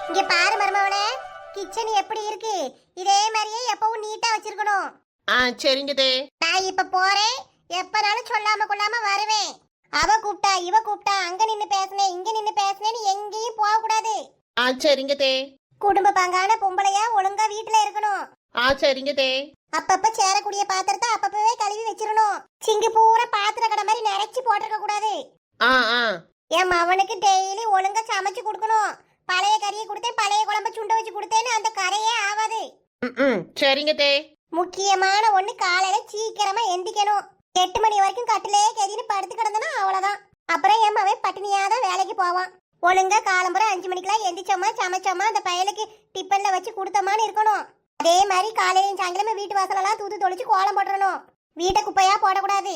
இங்க பாரு மருமவளே, கிச்சன் எப்படி இருக்கு? இதே மாதிரியே எப்பவும் நீட்டா வச்சிருக்கணும். சரிங்க தே. நான் இப்ப போறேன், எப்பனாலும் சொல்லாம கொள்ளாம வருவேன். அவ கூப்பிட்டா இவ கூப்பிட்டா அங்க நின்னு பேசுனேன் இங்க நின்னு பேசுனேன்னு எங்கேயும் போக கூடாது. சரிங்க தே. குடும்ப பங்கான பொம்பளையா ஒழுங்கா வீட்டுல இருக்கணும். சரிங்க தே. அப்பப்ப சேரக்கூடிய பாத்திரத்தை அப்பப்பவே கழுவி வச்சிரணும். சிங்கு பூரா பாத்திர கடை மாதிரி நிறைச்சு போட்டிருக்க கூடாது. என் மவனுக்கு டெய்லி ஒழுங்கா சமைச்சு கொடுக்கணும். பழைய கறியை கொடுத்தேன் பழைய குழம்பு சுண்ட வச்சு கொடுத்தேன்னு அந்த கரையே ஆவாது. சரிங்க தே. முக்கியமான ஒண்ணு, காலையில சீக்கிரமா எந்திக்கணும். 8 மணி வரைக்கும் கட்டிலே கெதின்னு படுத்து கிடந்தனா அவ்வளவுதான். அப்புறம் என் மவன் பட்டினியாதான் வேலைக்கு போவான். ஒழுங்கா காலம்புற 5 மணிக்கெல்லாம் எந்திரிச்சோமா சமைச்சோமா அந்த பயலுக்கு டிப்பன்ல வச்சு கொடுத்தோமான்னு இருக்கணும். அதே மாதிரி காலையிலும் சாயங்காலமும் வீட்டு வாசலெல்லாம் தூத்து தொளிச்சு கோலம் போட்டுறணும். வீட்டை குப்பையா போடக்கூடாது.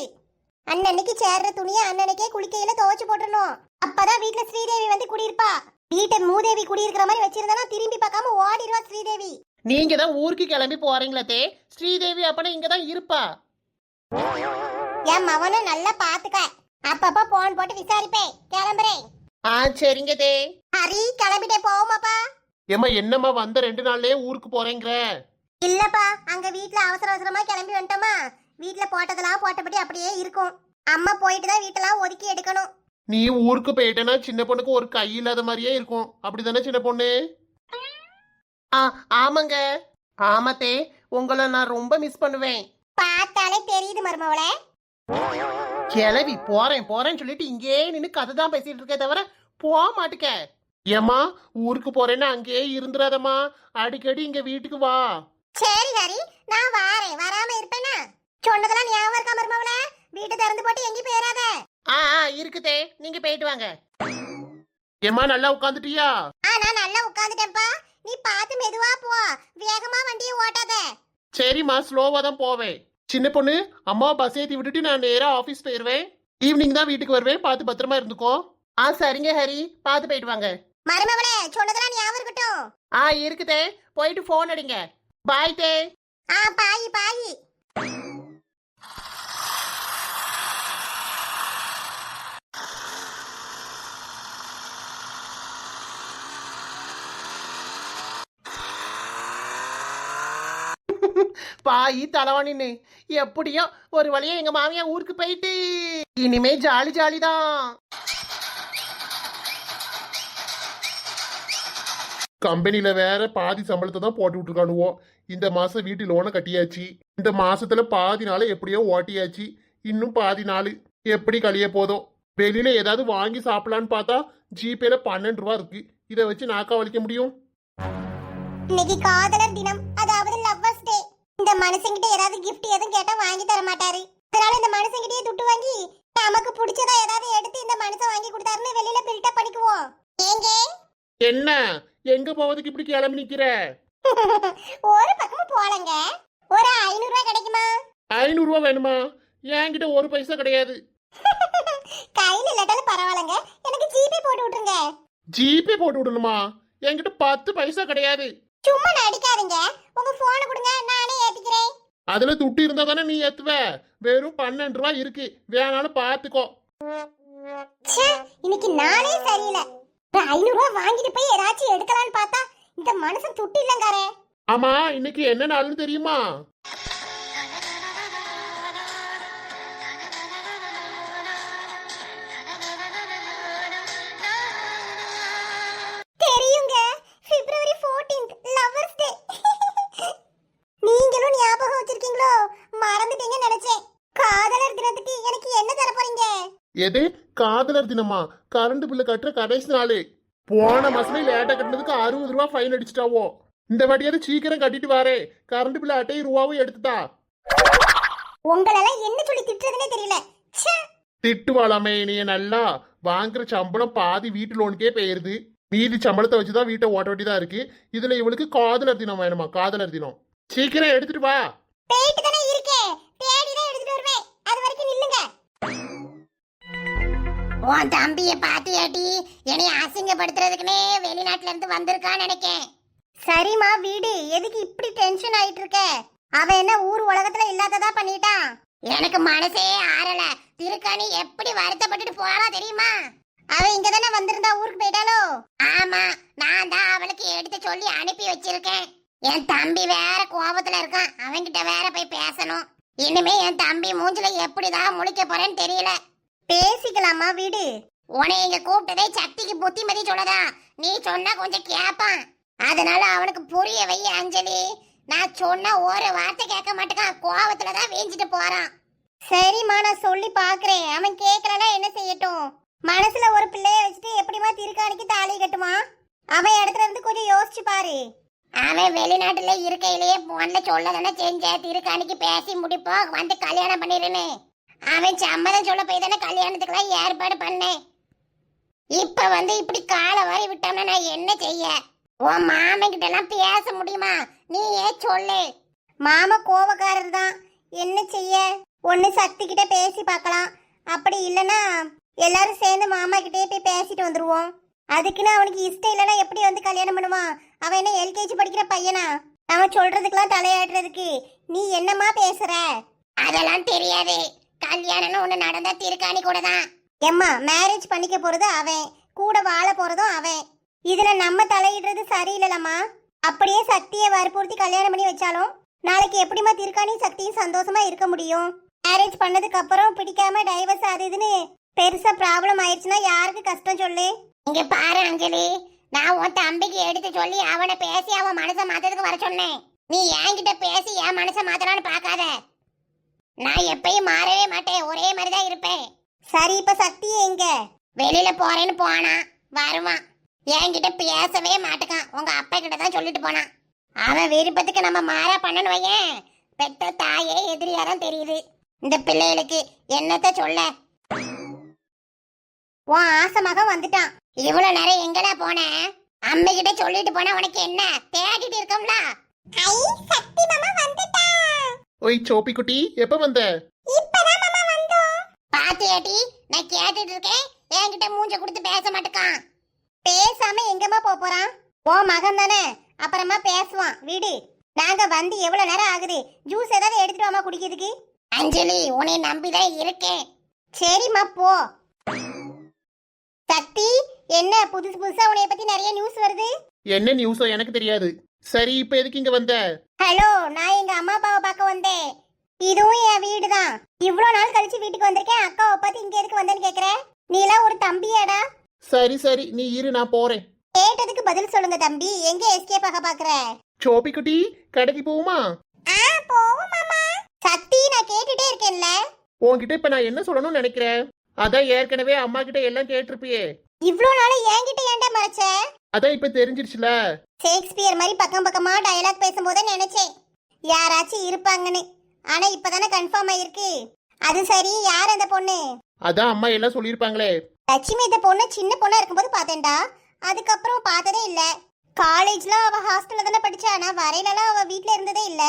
அன்னன்னைக்கு சேர்ற துணியை அன்னன்னைக்கே குளிக்கையில துவைச்சு போட்டுறணும். அப்பதான் வீட்டுல ஸ்ரீதேவி வந்து குடியிருப்பா. வீட்டை மூதேவி குடியிருக்கிற மாதிரி வச்சிருந்தா திரும்பி பார்க்காம ஓடிடுவா ஸ்ரீதேவி. நீங்க தான் ஊருக்கு கிளம்பி போறீங்களா தே? ஸ்ரீதேவி அப்பனா இங்கதான் இருப்பா. என் மவனை நல்லா பாத்துக்க. அப்பப்ப போன் போட்டு விசாரிப்பேன். கிளம்புறேன். சரிங்க தே. ஹரி கிளம்பிட்டே போவோமாப்பா? ஏமா என்னம்மா வந்த 2 நாள்லயே ஊருக்கு போறேங்கிற? இல்லப்பா, அங்க வீட்ல அவசர அவசரமா கிளம்பி வந்துட்டோமா. வீட்ல போட்டதெல்லாம் போட்டபடி அப்படியே இருக்கும். அம்மா போயிட்டு தான் வீட்டெல்லாம் ஒதுக்கி எடுக்கணும். நீ ஊருக்கு போயிட்டேன்னா சின்ன பொண்ணுக்கு ஒரு கை இல்லாத மாதிரியே இருக்கும். அப்படிதானே சின்ன பொண்ணு? ஆமாங்க. ஆமாத்தே, உங்களை நான் ரொம்ப மிஸ் பண்ணுவேன். பார்த்தாலே தெரியுது மருமவளே. கிளவி போறேன் போறேன்னு சொல்லிட்டு இங்கே நின்னு கதை தான் பேசிட்டு இருக்கே தவிர போக மாட்டுக்க. ஏமா ஊருக்கு போறேன்னா அங்கேயே இருந்துடாதம்மா, அடிக்கடி இங்க வீட்டுக்கு வா. சரி ஹரி, நான் வாரேன். வராம இருப்பேனா? சொன்னதெல்லாம் ஞாபகம் இருக்கா மருமவளே? வீட்டை திறந்து போட்டு எங்கேயும் போயிடாத. இருக்குதே, நீங்க போயிட்டு வாங்க. ஏமா நல்லா உட்காந்துட்டியா? நான் நல்லா உட்காந்துட்டேன்ப்பா. நீ பார்த்து மெதுவா போ, வேகமா வண்டியை ஓட்டாத. சரிம்மா, ஸ்லோவா தான் போவேன். சின்ன பொண்ணு, அம்மா பஸ் ஏத்தி விட்டுட்டு நான் நேரா ஆபீஸ் போயிருவேன். ஈவினிங் தான் வீட்டுக்கு வருவேன். பார்த்து பத்திரமா இருந்துக்கோ. சரிங்க ஹரி, பார்த்து போயிட்டு வாங்க. மருமவளே, சொன்னதெல்லாம் ஞாபகம் இருக்கட்டும். இருக்குதே, போயிட்டு போன் அடிங்க. பாய் தே. பாய் பாய். பாய் தலைவாணின்னு எப்படியோ ஒரு வழியா எங்க மாமியா ஊருக்கு போயிட்டு இனிமே ஜாலி ஜாலிதான். கம்பெனில வேற பாதி சம்பளத்தை தான் போட்டு விட்டுருக்கானுவோ. இந்த மாசம் வீட்டு லோனை கட்டியாச்சு. இந்த மாசத்துல பாதி நாள் எப்படியோ ஓட்டியாச்சு. இன்னும் பாதி நாள் எப்படி கழிய போதும். வெளியில ஏதாவது வாங்கி சாப்பிடலான்னு பார்த்தா ஜிபேல 12 ரூபா இருக்கு. இதை வச்சு நாக்கா வலிக்க முடியும்? இன்னைக்கு காதலர் தினம், அதாவது லவ்வர்ஸ் டே. இந்த மனுஷங்கிட்ட ஏதாவது கிஃப்ட் எதுவும் கேட்டா வாங்கி தர மாட்டாரு. அதனால இந்த மனுஷங்கிட்டயே துட்டு வாங்கி நமக்கு பிடிச்சதா ஏதாவது எடுத்து இந்த மனுஷன் வாங்கி கொடுத்தாருன்னு வெளியில பில்டப் பண்ணிக்குவோம். ஏங்க என்ன எங்க போவதுக்கு இப்படி கிளம்பி நிக்கிற? ஒரு பக்கமும் போலங்க. ஒரு 500 ரூபாய் கிடைக்குமா? 500 ரூபா வேணுமா? என்கிட்ட ஒரு பைசா கிடையாது. கையில இல்லாட்டாலும் பரவாயில்லங்க, எனக்கு ஜிபே போட்டு விட்டுருங்க. ஜிபே போட்டு விடணுமா? என்கிட்ட 10 பைசா கிடையாது. சும்மா நடிக்காதீங்க. உங்க போனை கொடுங்க, நானே ஏத்திக்கிறேன். அதுல துட்டு இருந்தா தானே நீ ஏத்துவ. வெறும் 12 ரூபா இருக்கு, வேணாலும் பாத்துக்கோ. இன்னைக்கு நானே சரியில்லை. 500 ரூபாய் வாங்கிட்டு போய் ஏதாச்சும் எடுக்கலான்னு பார்த்தா இந்த மனுஷன் துட்டு இல்லங்காரே. ஆமா, இன்னைக்கு என்ன நாள்னு தெரியுமா? தெரியுங்க, பிப்ரவரி 14th லவ்வர்ஸ் டே. நீங்களும் ஞாபகம் வச்சிருக்கீங்களோ? மறந்துட்டீங்கன்னு நினைச்சேன். காதலர் தினத்துக்கு எனக்கு என்ன தர போறீங்க? எது காதலர் தினமா? கரண்ட் பில்லு கட்டுற கடைசி நாளு. போன மாசமே லேட்டா கட்டினதுக்கு 60 ரூபா ஃபைன் அடிச்சிட்டாவோ. இந்த வாட்டியாவது சீக்கிரம் கட்டிட்டு வாரே. கரண்ட் பில்லு அட்டை ரூபாவும் எடுத்துட்டா. உங்களெல்லாம் என்ன சொல்லி திட்டுறதுனே தெரியல. திட்டுவாளாமே நீ? நல்லா வாங்குற சம்பளம் பாதி வீட்டு லோனுக்கே போயிருது. மீதி சம்பளத்தை வச்சுதான் வீட்டை ஓட்ட வேண்டியதா இருக்கு. இதுல இவளுக்கு காதலர் தினம் வேணுமா? காதலர் தினம் சீக்கிரம் எடுத்துட்டு வா. பேட்டு தானே இருக்கே, தேடி தான் எடுத்துட்டு வருவேன். அது வரைக்கும் நில்லுங்க. உன் தம்பியை பாத்தியாட்டி? என்னை அசிங்கப்படுத்துறதுக்குனே வெளிநாட்டுல இருந்து வந்திருக்கான்னு நினைக்கேன். சரிம்மா வீடு, எதுக்கு இப்படி டென்ஷன் ஆயிட்டு இருக்க? அவன் என்ன ஊர் உலகத்துல இல்லாததா பண்ணிட்டான்? எனக்கு மனசே ஆறல. திருக்காணி எப்படி வருத்தப்பட்டுட்டு போறா தெரியுமா? அவ இங்க தானே வந்திருந்தா ஊருக்கு போயிட்டாலோ? ஆமா, நான் தான் அவளுக்கு எடுத்து சொல்லி அனுப்பி வச்சிருக்கேன். என் தம்பி வேற கோபத்துல இருக்கான், அவன்கிட்ட வேற போய் பேசணும். இனிமே என் தம்பி மூஞ்சில எப்படிதான் முழிக்க போறேன்னு தெரியல. பேசிக்கலாமா, விடு. உன்னை இங்க கூப்பிட்டதே சக்திக்கு புத்திமதி சொல்லதா. நீ சொன்னா கொஞ்சம் கேப்பான், அதனால அவனுக்கு புரிய வை அஞ்சலி. நான் சொன்னா ஒரு வார்த்தை கேட்க மாட்டேக்கான், கோவத்துலதான் வீஞ்சிட்டு போறான். சரிம்மா, நான் சொல்லி பாக்குறேன். அவன் கேட்கலன்னா என்ன செய்யட்டும்? மனசுல ஒரு பிள்ளைய வச்சுட்டு எப்படிமா திருக்காணிக்கு தாலி கட்டுமா? அவன் இடத்துல இருந்து கொஞ்சம் யோசிச்சு பாரு. அவன் வெளிநாட்டுல இருக்கையிலேயே போன்ல சொல்லதானே செஞ்ச, திருக்காணிக்கு பேசி முடிப்போம், வந்து கல்யாணம் பண்ணிருன்னு. அவன் சம்மதம் சொல்ல போய் தானே கல்யாணத்துக்குலாம் ஏற்பாடு பண்ணேன். இப்ப வந்து இப்படி காலை வாரி விட்டோம்னா நான் என்ன செய்ய? உன் மாமன் கிட்ட எல்லாம் பேச முடியுமா? நீ ஏன் சொல்லு. மாமா கோபக்காரர் தான், என்ன செய்ய? ஒன்னு சக்தி கிட்ட பேசி பார்க்கலாம், அப்படி இல்லைன்னா எல்லாரும் சேர்ந்து மாமா கிட்டே போய் பேசிட்டு வந்துருவோம். அதுக்குன்னு அவனுக்கு இஷ்டம் இல்லைன்னா எப்படி வந்து கல்யாணம் பண்ணுவான்? அவன் என்ன எல்கேஜி படிக்கிற பையனா? அவன் சொல்றதுக்கெல்லாம் தலையாடுறதுக்கு நீ என்னமா பேசுற? அதெல்லாம் தெரியாது. கல்யாணம்னு ஒண்ணு நடந்தா திருக்காணி கூட தான். எம்மா, மேரேஜ் பண்ணிக்க போறது அவன், கூட வாழ போறதும் அவன். இதுல நம்ம தலையிடுறது சரியில்லம்மா. அப்படியே சக்தியை வற்புறுத்தி கல்யாணம் பண்ணி வச்சாலும் நாளைக்கு எப்படிமா திருக்காணி சக்தியும் சந்தோஷமா இருக்க முடியும்? மேரேஜ் பண்ணதுக்கு அப்புறம் பிடிக்காம டைவர்ஸ் அது இதுன்னு பெருசா ப்ராப்ளம் ஆயிடுச்சுன்னா யாருக்கு கஷ்டம் சொல்லு? இங்க பாரு அஞ்சலி, நான் உன் தம்பிக்கு எடுத்து சொல்லி அவனை பேசி அவன் மனசை மாத்ததுக்கு வர சொன்னேன். நீ என்கிட்ட பேசி என் மனசை மாத்தலான்னு பாக்காத. நான் எப்பயும் மாறவே மாட்டேன், ஒரே மாதிரிதான் இருப்பேன். சரி, இப்ப சக்தி எங்க? வெளியில போறேன்னு போனா, வருவான். என்கிட்ட பேசவே மாட்டேக்கான், உங்க அப்பா கிட்ட தான் சொல்லிட்டு போனான். அவன் விருப்பத்துக்கு நம்ம மாறா பண்ணணும் வையன். பெத்த தாயே எதிரியாதான் தெரியுது இந்த பிள்ளைகளுக்கு. என்னத்த சொல்ல? உன் ஆசை மகன் வந்துட்டான். இவ்வளவு நேரம் எங்கடா போன? அம்மை கிட்ட சொல்லிட்டு போனா உனக்கு என்ன? தேடிட்டு இருக்கோம்ல. ஐ, சக்தி மாமா வந்துட்டா. ஓய் சோப்பி குட்டி, எப்ப வந்த? இப்பதான் மாமா வந்தோம். பாத்தியாட்டி, நான் கேட்டுட்டு இருக்கேன், என்கிட்ட மூஞ்ச கொடுத்து பேச மாட்டேக்கான். பேசாம எங்கம்மா போறான்? ஓ மகன் தானே, அப்புறமா பேசுவான், விடு. நாங்க வந்து எவ்வளவு நேரம் ஆகுது? ஜூஸ் ஏதாவது எடுத்துட்டு வாமா குடிக்கிறதுக்கு. அஞ்சலி, உன்னை நம்பிதான் இருக்கேன். சரிம்மா, போ. சக்தி, என்ன புதுசு புதுசா உன்னைய பத்தி நிறைய நியூஸ் வருது? என்ன நியூஸோ எனக்கு தெரியாது. சரி, இப்ப எதுக்கு இங்க வந்த? ஹலோ, நான் எங்க அம்மா அப்பாவை பார்க்க வந்தேன். இதுவும் என் வீடு தான். இவ்வளவு நாள் கழிச்சு வீட்டுக்கு வந்திருக்கேன். அக்காவை பார்த்து இங்க எதுக்கு வந்தேன்னு கேக்குற? நீலாம் ஒரு தம்பியாடா? சரி சரி, நீ இரு, நான் போறேன். கேட்டதுக்கு பதில் சொல்லுங்க தம்பி. எங்க எஸ்கேப் ஆக பாக்குற? சோப்பி குட்டி, கடைக்கு போகுமா? போவோம் மாமா. சக்தி, நான் கேட்டுட்டே இருக்கேன்ல. உன்கிட்ட இப்ப நான் என்ன சொல்லணும்னு நினைக்கிறேன்? அதான் ஏற்கனவே அம்மா கிட்ட எல்லாம் கேட்டிருப்பியே. இவ்வளவு நாள் என்கிட்ட ஏன்டா மறைச்ச? அதான் இப்ப தெரிஞ்சிருச்சுல. ஷேக்ஸ்பியர் மாதிரி பக்கம் பக்கமா டயலாக் பேசும்போதே நினைச்சேன் யாராச்சும் இருப்பாங்கன்னு. ஆனா இப்பதானே கன்ஃபார்ம் ஆயிருக்கு. அது சரி, யார் அந்த பொண்ணு? அதான் அம்மா எல்லாம் சொல்லிருப்பாங்களே. லட்சுமி இந்த பொண்ணு சின்ன பொண்ணா இருக்கும்போது பார்த்தேன்டா, அதுக்கப்புறம் பார்த்ததே இல்ல. காலேஜ்ல அவ ஹாஸ்டல்ல தானே படிச்சா, நான் வரையிலலாம் அவ வீட்ல இருந்ததே இல்ல.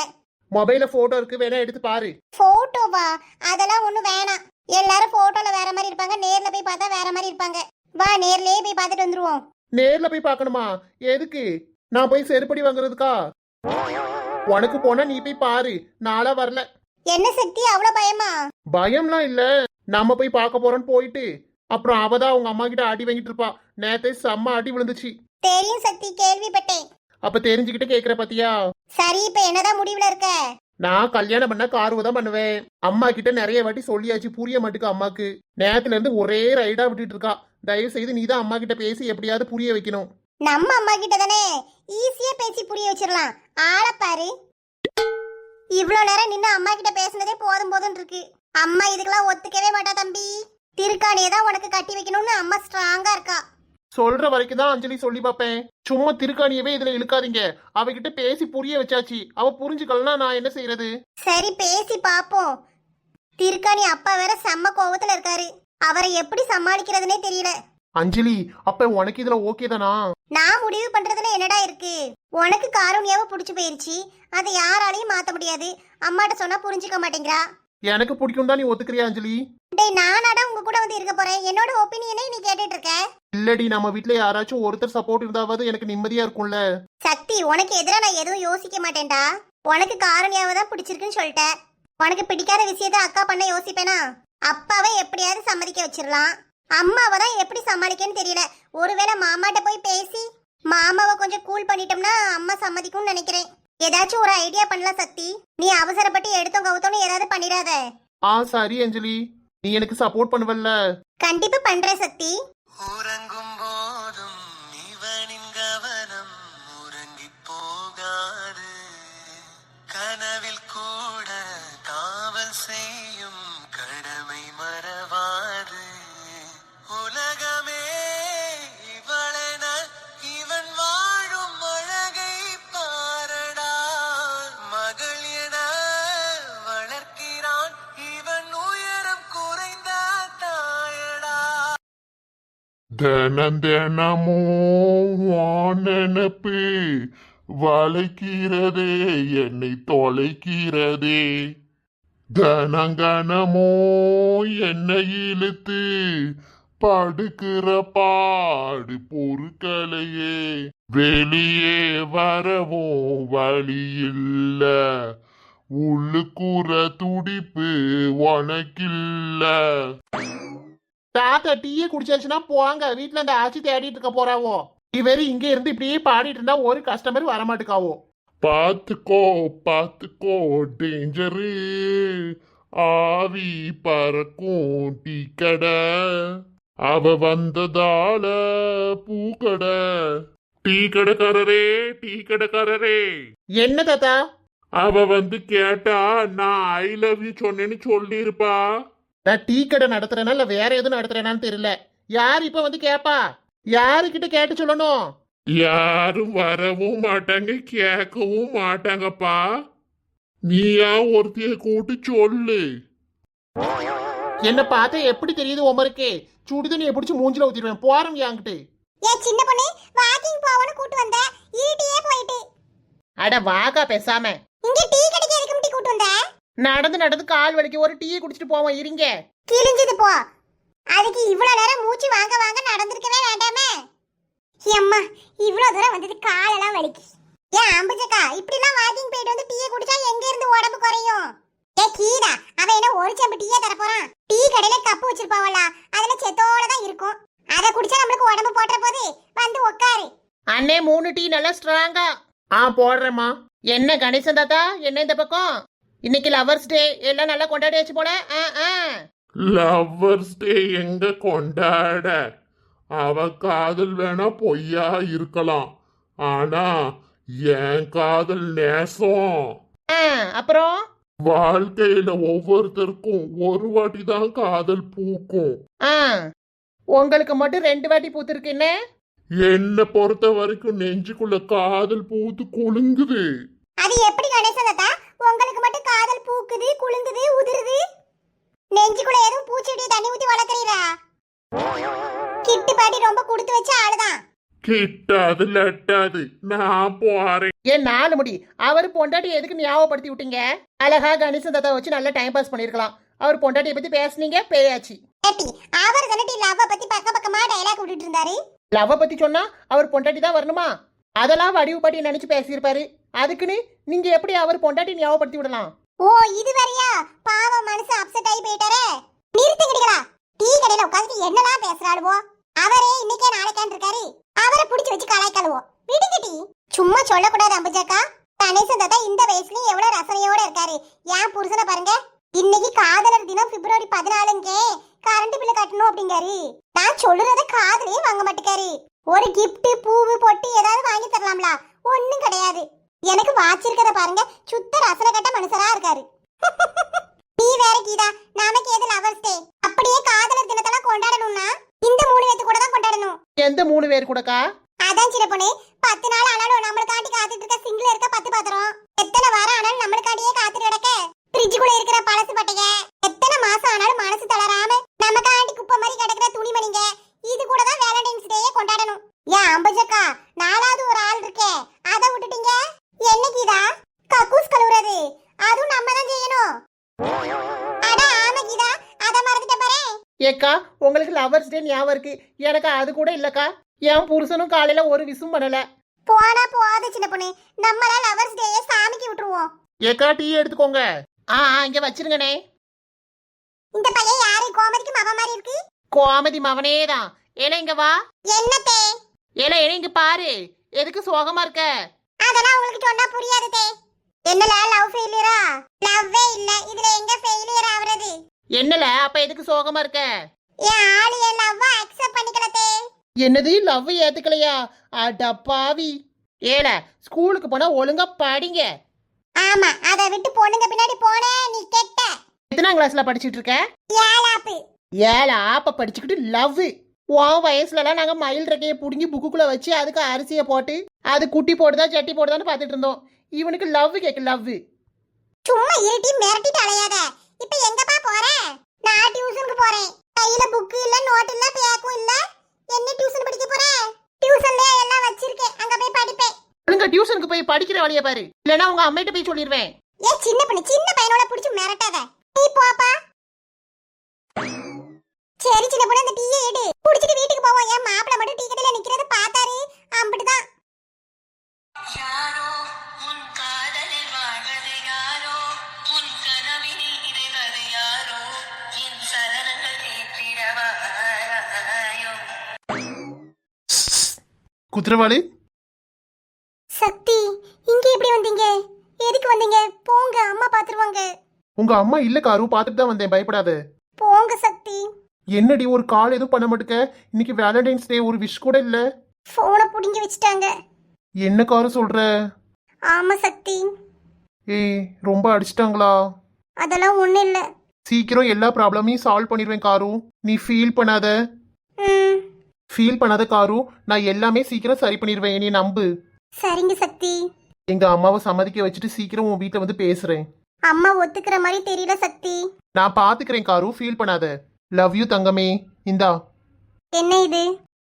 மொபைல்ல போட்டோ இருக்கு, வேணா எடுத்து பாரு. போட்டோவா? அதெல்லாம் ஒண்ணு வேணாம். எல்லாரும் போட்டோல வேற மாதிரி இருப்பாங்க, நேர்ல போய் பார்த்தா வேற மாதிரி இருப்பாங்க. வா, நேர்லயே போய் பார்த்துட்டு வந்துருவோம். நேர்ல போய் பார்க்கணுமா? எதுக்கு? நான் போய் செருப்படி வாங்குறதுக்கா? உனக்கு போனா நீ போய் பாரு, நாளா வரல. என்ன சக்தி, அவ்வளவு பயமா? பயம்லாம் இல்ல, நம்ம போய் பார்க்க போறோம்னு போயிட்டு அப்புறம் அவதான் அவங்க அம்மா கிட்ட அடி வாங்கிட்டு இருப்பா. நேத்தே செம்ம அடி விழுந்துச்சு. தெரியும் சக்தி, கேள்விப்பட்டேன். அப்ப தெரிஞ்சுக்கிட்டு கேக்குற பாத்தியா? சரி, இப்ப என்னதான் முடிவுல இருக்க? நான் கல்யாணம் பண்ண கார்வு தான் பண்ணுவேன். அம்மா கிட்ட நிறைய வாட்டி சொல்லியாச்சு, புரிய மாட்டுக்கு அம்மாக்கு. நேரத்துல இருந்து ஒரே ரைடா விட்டுட்டு இருக்கா. தயவு செய்து நீதான் அம்மா கிட்ட பேசி எப்படியாவது புரிய வைக்கணும். நம்ம அம்மா கிட்ட தானே ஈஸியா பேசி புரிய வச்சிடலாம். ஆள பாரு, இவ்வளவு நேரம் நின்னு அம்மா கிட்ட பேசுனதே போதும் போதும் இருக்கு. அம்மா இதுக்கெல்லாம் ஒத்துக்கவே மாட்டா தம்பி. திருக்காணியை தான் உனக்கு கட்டி வைக்கணும்னு அம்மா ஸ்ட்ராங்கா இருக்கா. சொல்ற வரைக்கும் தான் அஞ்சலி சொல்லி பாப்பேன். சும்மா திருக்காணியவே இதுல இழுக்காதீங்க. அவகிட்ட பேசி புரிய வச்சாச்சு, அவ புரிஞ்சுக்கலன்னா நான் என்ன செய்யறது? சரி, பேசி பாப்போம். திருக்காணி அப்பா வேற செம்ம கோவத்துல இருக்காரு. அவரை எப்படி சமாளிக்கிறதுனே தெரியல. அஞ்சலி, அப்ப உனக்கு இதுல ஓகே தானா? நான் முடிவு பண்றதுல என்னடா இருக்கு? உனக்கு காரூணியாவை புடிச்சு போயிருச்சு, அதை யாராலையும் மாத்த முடியாது. அம்மாட்ட சொன்னா புரிஞ்சுக்க மாட்டேங்கிறா. எனக்கு பிடிக்கும் தான், நீ ஒத்துக்கிறியா அஞ்சலி? டேய், நானாடா உங்க கூட வந்து இருக்க போறேன். என்னோட ஒப்பீனியனே நீ கேட்டுட்டு இருக்க. இல்லடி, நம்ம வீட்ல யாராச்சும் ஒருத்தர் சப்போர்ட் இருந்தாவது எனக்கு நிம்மதியா இருக்கும்ல. சக்தி, உனக்கு எதிரா நான் எதுவும் யோசிக்க மாட்டேன்டா. உனக்கு காரணியாவை தான் பிடிச்சிருக்குன்னு சொல்லிட்ட. உனக்கு பிடிக்காத விஷயத்த அக்கா பண்ண யோசிப்பேனா? அப்பாவை எப்படியாவது சம்மதிக்க வச்சிடலாம். அம்மாவை தான் எப்படி சமாளிக்கன்னு தெரியல. ஒருவேளை மாமாட்ட போய் பேசி மாமாவை கொஞ்சம் கூல் பண்ணிட்டோம்னா அம்மா சம்மதிக்கும்னு நினைக்கிறேன். ஏதாச்சும் ஒரு ஐடியா பண்ணலாம் சக்தி. நீ அவசரப்பட்டு எடுத்தோம் கவுத்தோன்னு ஏதாவது பண்ணிடாத. சரி அஞ்சலி, நீ எனக்கு சப்போர்ட் பண்ணுவல்ல? கண்டிப்பா பண்றேன் சக்தி. உறங்கும் போதும் இவனின் கவனம் உறங்கி போகாது, கனவில் கூட காவல் செய்யும் கடமை மறவாது. உலகமே இவளென இவன் வாழும் அழகை பாரடா, மகள் என வளர்க்கிறான் இவன் உயரம் குறைந்த தாயடா. தினம் தினமும் நினப்பு வளைக்கிறதே, என்னை தொலைக்கிறதே. கனகனமோ என்னை இழுத்து படுக்கிற பாடு பொறுக்கலையே. வெளியே வரவும் வழி இல்ல, உள்ளுக்குற துடிப்பு உனக்கில்ல. தாத்தா டீயை குடிச்சாச்சுன்னா போங்க, வீட்டுல அந்த ஆச்சி தேடிட்டு இருக்க போறாவோ. இவரு இங்க இருந்து இப்படியே பாடிட்டு இருந்தா ஒரு கஸ்டமர் வரமாட்டுக்காவோ. பாத்துக்கோ பாத்துக்கோ டேஞ்சரு, ஆவி பறக்கும் டீ கடை. அவ வந்ததால பூக்கடை. டீ கடைக்காரரே, டீ கடைக்காரரே. என்ன தாத்தா? அவ வந்து கேட்டா நான் ஐ லவ் யூ சொன்னேன்னு சொல்லிருப்பா. நான் டீ கடை நடத்துறேனா இல்ல வேற எதுவும் நடத்துறேனான்னு தெரியல. யார் இப்ப வந்து கேப்பா? யாருக்கிட்ட கேட்டு சொல்லணும்? யாரும் வரவும் மாட்டாங்க, கேட்கவும் மாட்டாங்கப்பா. நீயா ஒருத்திய கூட்டு சொல்லு. என்ன பார்த்தா எப்படி தெரியுது உமருக்கு? சுடுதண்ணியை பிடிச்சி மூஞ்சில ஊத்திடுவேன். போறோம் என்கிட்ட. ஏன் சின்ன பொண்ணு வாக்கிங் போவன்னு கூட்டு வந்த, இருட்டியே போயிட்டு. அட வாகா பேசாம. இங்க டீ கடைக்கு எதுக்கு முட்டி கூட்டு வந்த? நடந்து நடந்து கால் வலிக்கு, ஒரு டீயை குடிச்சிட்டு போவோம் இருங்க. கிழிஞ்சது போ. அதுக்கு இவ்வளவு நேரம் மூச்சு வாங்க வாங்க நடந்திருக்கவே வேண்டாமே. அம்மா இவ்வளவு தூரம் வந்தது காலெல்லாம் வலிக்கு. ஏன் அம்புஜக்கா இப்படிலாம் வாக்கிங் போயிட்டு வந்து டீயை குடிச்சா எங்க இருந்து உடம்பு குறையும்? ஏ கீதா, அவன் என்ன ஒரு செம்பு டீயே தர போறான்? டீ கடையில கப்பு வச்சிருப்பாவல, அதுல செத்தோட தான் இருக்கும். அதை குடிச்சா நம்மளுக்கு உடம்பு போட்டுற போது வந்து உட்காரு. அண்ணே 3 டீ நல்லா ஸ்ட்ராங்கா. போடுறேம்மா. என்ன கணேசன் தாத்தா, என்ன இந்த பக்கம்? இன்னைக்கு லவர்ஸ் டே, எல்லாம் நல்லா கொண்டாடியாச்சு போல. லவ்வர்ஸ் டே எங்க கொண்டாட? அவ காதல் வேணா பொய்யா இருக்கலாம், ஆனா என் காதல் நேசம். அப்புறம் வாழ்க்கையில ஒவ்வொருத்தருக்கும் ஒரு வாட்டி தான் காதல் பூக்கும். உங்களுக்கு மட்டும் 2 வாட்டி பூத்திருக்கு. என்ன என்னை பொறுத்த வரைக்கும் நெஞ்சுக்குள்ள காதல் பூத்து குலுங்குது. அது எப்படி கணேசன் தாத்தா உங்களுக்கு மட்டும் காதல் பூக்குது குலுங்குது உதிருது? நெஞ்சுக்குள்ள எதுவும் பூச்செடி தண்ணி ஊத்தி வளர்க்கறீரா? கிட்டு பாட்டி ரொம்ப கொடுத்து வச்ச ஆளுதான். கிட்டாது லட்டாது, நான் போறேன். ஏன் 4 முடி? அவர் பொண்டாட்டி எதுக்கு ஞாபகப்படுத்தி விட்டீங்க? அழகா கணேசன் தாத்தா வச்சு நல்லா டைம் பாஸ் பண்ணிருக்கலாம். அவர் பொண்டாட்டியை பத்தி பேசுனீங்க, பேயாச்சு. ஏட்டி அவர் கனட்டி லவ் பத்தி பக்கமா டயலாக் விட்டுட்டு இருந்தாரு. லவ் பத்தி சொன்னா அவர் பொண்டாட்டி தான் வரணுமா? அதெல்லாம் வடிவு பாட்டி நினைச்சு பேசியிருப்பாரு. அதுக்குன்னு நீங்க எப்படி அவர் பொண்டாட்டி ஞாபகப்படுத்தி விடலாம்? ஓ இது வரையா? பாவம் மனசு அப்செட் ஆகி போயிட்டாரே. நிறுத்துங்கடா. டீ கடையில உட்கார்ந்து என்னலாம் பேசுறாளுவோ? அவரே இன்னைக்கே நாளைக்கான் இருக்காரு. அவரை புடிச்சு வச்சு கலாய்க்காளுவோ. விடுங்க டீ. சும்மா சொல்லக்கூடாது அம்புஜாக்கா. கணேசன் தாத்தா இந்த வயசுலயும் எவ்வளவு ரசனையோட இருக்காரு. ஏன் புருஷனை பாருங்க. இன்னைக்கு காதலர் தினம் பிப்ரவரி 14ங்க. கரண்ட் பில்லு கட்டணும் அப்படிங்காரு. நான் சொல்றத காதலே வாங்க மாட்டேக்காரு. ஒரு கிஃப்ட் பூவு பொட்டு ஏதாவது வாங்கி தரலாம்ல? ஒண்ணும் கிடையாது. எனக்கு வாச்சிருக்கத பாருங்க, சுத்த ரசனை கட்ட மனுஷரா இருக்காரு. நீ வேற கீதா, நமக்கு எது லவர்ஸ் டே? அப்படியே காதலர் தினத்தெல்லாம் கொண்டாடணும்னா இந்த 3 பேத்து கூட தான் கொண்டாடணும். எந்த 3 பேர் கூடக்கா? அதான் சின்ன பொண்ணு, 10 நாள் ஆனாலும் நம்மளுக்காண்டி காத்துட்டு இருக்க சிங்கிள் இருக்க 10 பாத்திரம். எத்தனை வாரம் ஆனாலும் நம்மளுக்காண்டியே காத்துட்டு கிடக்க ஃப்ரிட்ஜுக்குள்ள இருக்கிற பழசு பட்டைங்க. எத்தனை மாசம் ஆனாலும் மனசு தளராம நமக்காண்டி குப்பை மாதிரி கிடக்கிற துணிமணிங்க. இது கூட தான் வேலண்டைன்ஸ் டேயே கொண்டாடணும். ஏன் அம்பஜக்கா, 4வது ஒரு ஆள் இருக்கே, அதை விட்டுட்டீங்க. என்னைக்குதா கக்கூஸ் கழுவுறது? அதுவும் நம்ம தான் செய்யணும். அட ஆமா கீதா, அத மறந்துட்ட பாரு. ஏக்கா, உங்களுக்கு லவர்ஸ் டே ஞாபகம் இருக்கு, எனக்கு அது கூட இல்லக்கா. என் புருஷனும் காலையில ஒரு விஷயம் பண்ணல. போனா போகாத சின்ன பொண்ணு, நம்மள லவர்ஸ் டேயே சாமிக்கு விட்டுருவோம். ஏக்கா டீ எடுத்துக்கோங்க. இங்க வச்சிருங்கனே. இந்த பையன் யாரு? கோமதிக்கு மவ மாதிரி இருக்கு. கோமதி மவனே தான். ஏல இங்க வா. என்னத்தே? ஏல இங்க பாரு. எதுக்கு சோகமா இருக்க? அதெல்லாம் உங்களுக்கு சொன்னா புரியாது தே. என்னல லவ் ஃபெயிலியரா? லவ்வே இல்ல, இதுல எங்க ஃபெயிலியர் ஆவறது? என்னல அப்ப எதுக்கு சோகமா இருக்க? என் ஆளு என் லவ்வ அக்செப்ட் பண்ணிக்கல தே. என்னது லவ் ஏத்துக்கலையா? அட பாவி. ஏல ஸ்கூலுக்கு போனா ஒழுங்கா படிங்க. ஆமா, அத விட்டு பொண்ணுங்க பின்னாடி போனே நீ கெட்ட. எத்தனாம் கிளாஸ்ல படிச்சிட்டு இருக்க? ஏலாப்பு. ஏல ஆப்ப படிச்சுக்கிட்டு லவ். உன் வயசுலலாம் நாங்க மயில் ரெக்கையை புடுங்கி புக்குக்குள்ள வச்சு அதுக்கு அரிசியை போட்டு அது குட்டி போடுதா சட்டி போடுதான்னு பார்த்துட்டு இருந்தோம். இவனுக்கு லவ் கேட்க லவ். சும்மா இருட்டி மிரட்டிட்டு அலையாத. இப்போ எங்கப்பா போற? நான் டியூஷனுக்கு போறேன். கையில புக் இல்ல, நோட் இல்ல, பேக்கும் இல்ல. என்ன டியூஷன் படிக்க போற? டியூஷன்ல எல்லாம் வச்சிருக்கேன், அங்க போய் படிப்பேன். ஒழுங்கா டியூஷனுக்கு போய் படிக்கிற வழிய பாரு, இல்லனா உங்க அம்மைட்ட போய் சொல்லிடுவேன். ஏ சின்ன பையனோட புடிச்சு மிரட்டாத. நீ போப்பா. சரி சின்ன பொண்ணு, அந்த டீயை எடு, குடிச்சிட்டு வீட்டுக்கு போவோம். என் மாப்பிள்ள மட்டும் டீ கடையில நிக்கிறது பார்த்தாரு, அம்பிட்டுதான். யாரோ உன் காதலில் வாழ்வது யாரோ, உன் கனவினில் இணைவது யாரோ, என் சரணங்கள் கேட்டிடவாராயோ. குதிரவாளி, சக்தி, இங்க எப்படி வந்தீங்க? எதுக்கு வந்தீங்க? போங்க, அம்மா பாத்துருவாங்க. உங்க அம்மா இல்ல காரு, பாத்துட்டு தான் வந்தேன், பயப்படாத. போங்க சக்தி. என்னடி ஒரு கால் எதுவும் பண்ண மாட்டேக்க? இன்னைக்கு வேலண்டைன்ஸ் டே, ஒரு விஷ் கூட இல்ல. போனை புடிங்கி வச்சுட்டாங்க. என்ன காரு சொல்ற? ஆமா சக்தி. ஏய், ரொம்ப அடிச்சிட்டாங்களா? அதெல்லாம் ஒண்ணு இல்ல. சீக்கிரம் எல்லா ப்ராப்ளமையும் சால்வ் பண்ணிடுவேன் காரு, நீ ஃபீல் பண்ணாத. ம், ஃபீல் பண்ணாத காரு, நான் எல்லாமே சீக்கிரம் சரி பண்ணிடுவேன், நீ நம்பு. சரிங்க சக்தி. எங்க அம்மாவை சம்மதிக்க வச்சுட்டு சீக்கிரம் உன் வீட்டுல வந்து பேசுறேன். அம்மா ஒத்துக்கிற மாதிரி தெரியல சக்தி. நான் பாத்துக்கிறேன் காரு, ஃபீல் பண்ணாத. லவ் யூ தங்கமே. இந்தா, என்ன இது?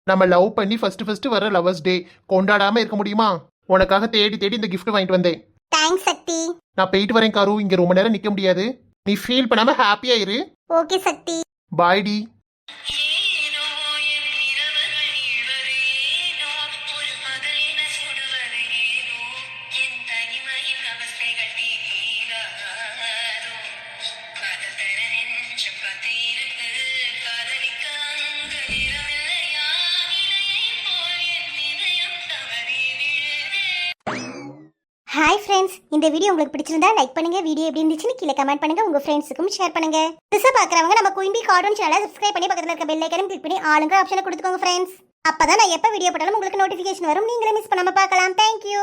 நம்ம லவ் பண்ணி ஃபர்ஸ்ட் வர லவர்ஸ் டே கொண்டாடாம இருக்க முடியுமா? உனக்காக தேடி தேடி இந்த gift வாங்கிட்டு வந்தேன். தேங்க்ஸ் சக்தி. நான் போயிட்டு வரேன் காரு, இங்க ரொம்ப நேரம் நிக்க முடியாது. நீ ஃபீல் பண்ணாம ஹாப்பியா இரு. ஓகே சக்தி. பாய் டி. ஏனோ என் இரவுகள் நீள்வதேனோ, ஒரு பகல் என சுடுவது ஏனோ, என் தனிமையின் அவஸ்தைகள் தீராதோ. காதல் தர நெஞ்சம் காத்திருக்கு, காதலிக்க அங்கு நிறமில்லையா, இலையைப் போல் என் இதயம் தவறி விழுதே. ஹாய் ஃப்ரெண்ட்ஸ், இந்த வீடியோ உங்களுக்கு பிடிச்சிருந்தா லைக் பண்ணுங்க. வீடியோ எப்படி இருந்துச்சுன்னு கீழே கமெண்ட் பண்ணுங்க. உங்க ஃப்ரெண்ட்ஸுக்கும் ஷேர் பண்ணுங்க. புதுசா பாக்குறவங்க நம்ம குயின்பி கார்ட்டூன் சேனலை சப்ஸ்கிரைப் பண்ணி பக்கத்துல இருக்க பெல் ஐகானையும் கிளிக் பண்ணி ஆளுங்க ஆப்ஷனை கொடுத்துக்கோங்க ஃப்ரெண்ட்ஸ். அப்பதான் நான் எப்ப வீடியோ போட்டாலும் உங்களுக்கு நோட்டிபிகேஷன் வரும், நீங்களே மிஸ் பண்ணாம பார்க்கலாம். தேங்க்யூ.